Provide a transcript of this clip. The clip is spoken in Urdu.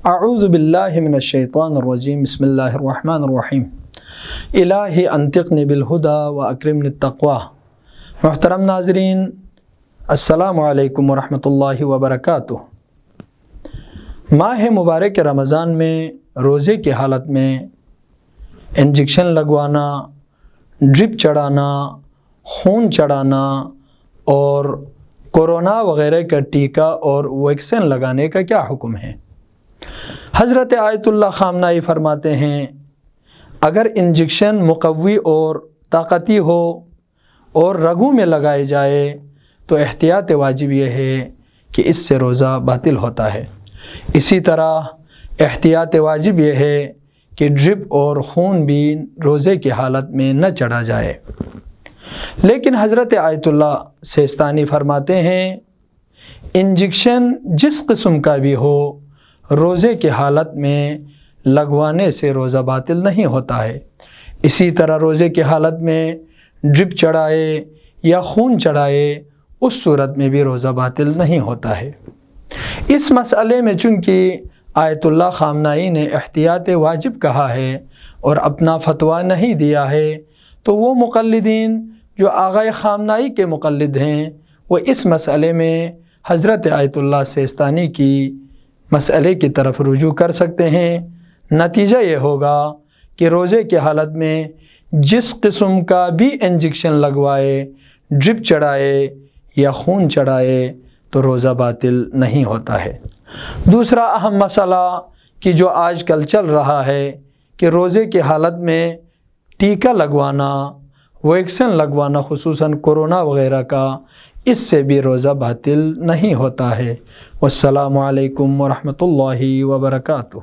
اعوذ باللہ من الشیطان الرجیم بسم اللہ الرحمن الرحیم الہی انطقنی بالہدی و اکرمنی التقوی۔ محترم ناظرین، السلام علیکم ورحمۃ اللہ وبرکاتہ۔ ماہ مبارک رمضان میں روزے کی حالت میں انجیکشن لگوانا، ڈرپ چڑھانا، خون چڑھانا اور کورونا وغیرہ کا ٹیکہ اور ویکسین لگانے کا کیا حکم ہے؟ حضرت آیت اللہ خامنائی فرماتے ہیں، اگر انجیکشن مقوی اور طاقتی ہو اور رگوں میں لگائے جائے تو احتیاط واجب یہ ہے کہ اس سے روزہ باطل ہوتا ہے۔ اسی طرح احتیاط واجب یہ ہے کہ ڈرپ اور خون بھی روزے کی حالت میں نہ چڑھا جائے۔ لیکن حضرت آیت اللہ سیستانی فرماتے ہیں، انجیکشن جس قسم کا بھی ہو روزے کی حالت میں لگوانے سے روزہ باطل نہیں ہوتا ہے۔ اسی طرح روزے کی حالت میں ڈرپ چڑھائے یا خون چڑھائے اس صورت میں بھی روزہ باطل نہیں ہوتا ہے۔ اس مسئلے میں چونکہ آیت اللہ خامنائی نے احتیاط واجب کہا ہے اور اپنا فتویٰ نہیں دیا ہے، تو وہ مقلدین جو آغائے خامنائی کے مقلد ہیں وہ اس مسئلے میں حضرت آیت اللہ سیستانی کی مسئلے کی طرف رجوع کر سکتے ہیں۔ نتیجہ یہ ہوگا کہ روزے کی حالت میں جس قسم کا بھی انجیکشن لگوائے، ڈرپ چڑھائے یا خون چڑھائے تو روزہ باطل نہیں ہوتا ہے۔ دوسرا اہم مسئلہ کہ جو آج کل چل رہا ہے کہ روزے کی حالت میں ٹیکہ لگوانا، ویکسین لگوانا، خصوصاً کورونا وغیرہ کا، اس سے بھی روزہ باطل نہیں ہوتا ہے۔ والسلام علیکم ورحمۃ اللہ وبرکاتہ۔